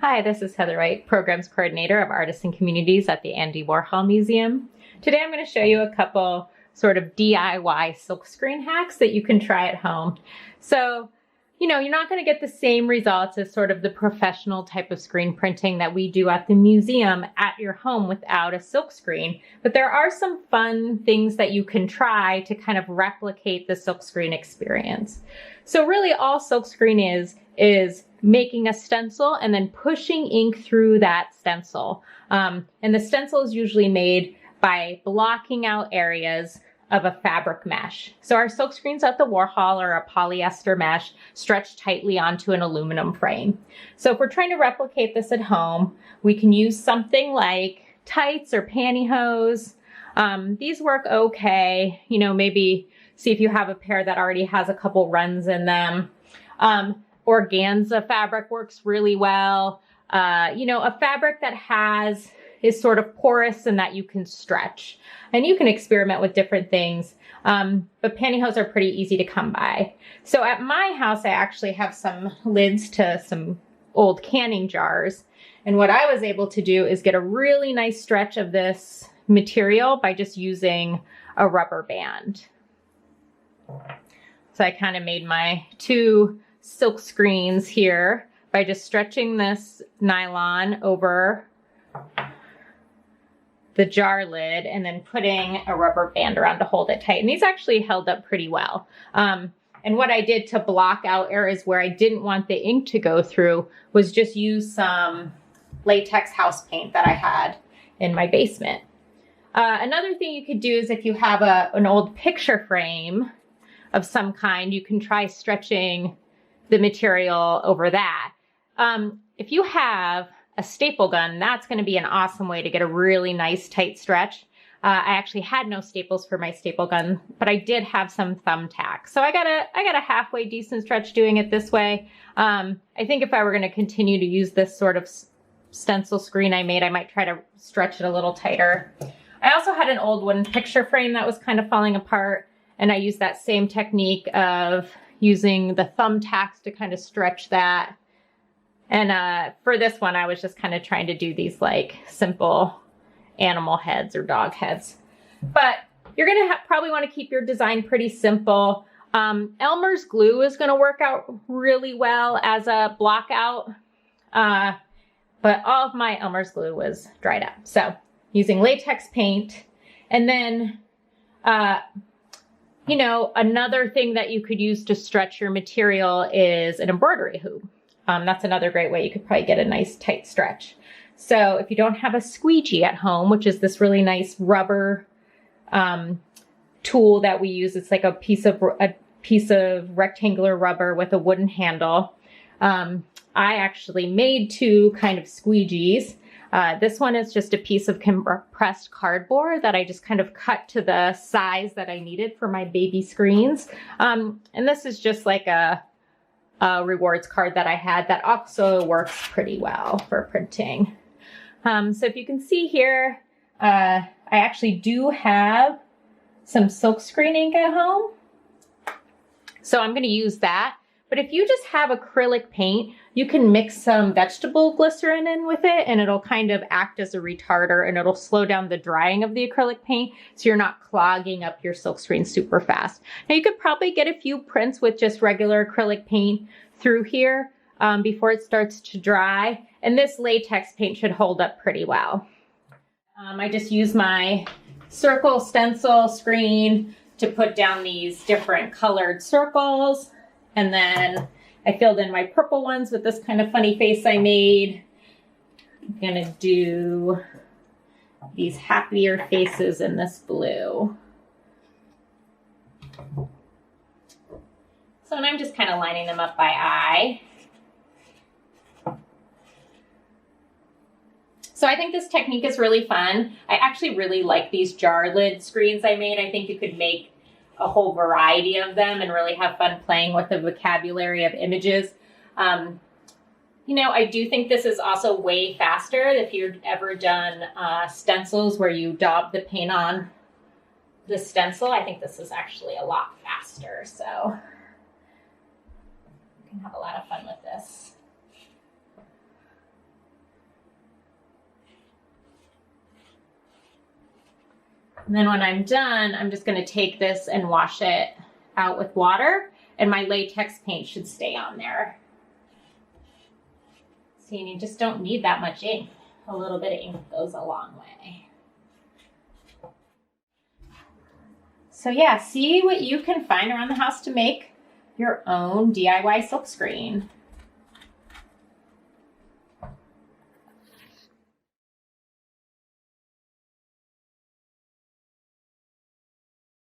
Hi, this is Heather Wright, Programs Coordinator of Artists and Communities at the Andy Warhol Museum. Today I'm going to show you a couple sort of DIY silkscreen hacks that you can try at home. So, you're not going to get the same results as sort of the professional type of screen printing that we do at the museum at your home without a silkscreen. But there are some fun things that you can try to kind of replicate the silkscreen experience. So really all silkscreen is making a stencil and then pushing ink through that stencil. And the stencil is usually made by blocking out areas of a fabric mesh. So our silkscreens at the Warhol are a polyester mesh stretched tightly onto an aluminum frame. So if we're trying to replicate this at home, we can use something like tights or pantyhose. These work okay. Maybe see if you have a pair that already has a couple runs in them. Organza fabric works really well. A fabric that is sort of porous and that you can stretch. And you can experiment with different things, but pantyhose are pretty easy to come by. So at my house, I actually have some lids to some old canning jars. And what I was able to do is get a really nice stretch of this material by just using a rubber band. So I kind of made my two silk screens here by just stretching this nylon over the jar lid and then putting a rubber band around to hold it tight. And these actually held up pretty well. And what I did to block out areas where I didn't want the ink to go through was just use some latex house paint that I had in my basement. Another thing you could do is if you have an old picture frame of some kind, you can try stretching the material over that. If you have a staple gun, that's going to be an awesome way to get a really nice tight stretch. I actually had no staples for my staple gun, but I did have some thumbtacks. So I got a halfway decent stretch doing it this way. I think if I were going to continue to use this sort of stencil screen I made, I might try to stretch it a little tighter. I also had an old wooden picture frame that was kind of falling apart, and I used that same technique of using the thumbtacks to kind of stretch that. And for this one, I was just kind of trying to do these like simple animal heads or dog heads. But you're going to probably want to keep your design pretty simple. Elmer's glue is going to work out really well as a block out. But all of my Elmer's glue was dried up. So using latex paint. And then, another thing that you could use to stretch your material is an embroidery hoop. That's another great way you could probably get a nice tight stretch. So if you don't have a squeegee at home, which is this really nice rubber tool that we use, it's like a piece of rectangular rubber with a wooden handle. I actually made two kind of squeegees. This one is just a piece of compressed cardboard that I just kind of cut to the size that I needed for my baby screens. And this is just like a rewards card that I had that also works pretty well for printing. So if you can see here, I actually do have some silk screen ink at home. So I'm going to use that. But if you just have acrylic paint, you can mix some vegetable glycerin in with it, and it'll kind of act as a retarder, and it'll slow down the drying of the acrylic paint so you're not clogging up your silk screen super fast. Now you could probably get a few prints with just regular acrylic paint through here before it starts to dry, and this latex paint should hold up pretty well. I just use my circle stencil screen to put down these different colored circles. And then I filled in my purple ones with this kind of funny face I made. I'm gonna do these happier faces in this blue. So and I'm just kind of lining them up by eye. So I think this technique is really fun. I actually really like these jar lid screens I made. I think you could make a whole variety of them and really have fun playing with the vocabulary of images. I do think this is also way faster. If you've ever done stencils where you daub the paint on the stencil, I think this is actually a lot faster. So you can have a lot of fun with this. And then when I'm done, I'm just gonna take this and wash it out with water, and my latex paint should stay on there. See, and you just don't need that much ink. A little bit of ink goes a long way. So yeah, see what you can find around the house to make your own DIY silkscreen.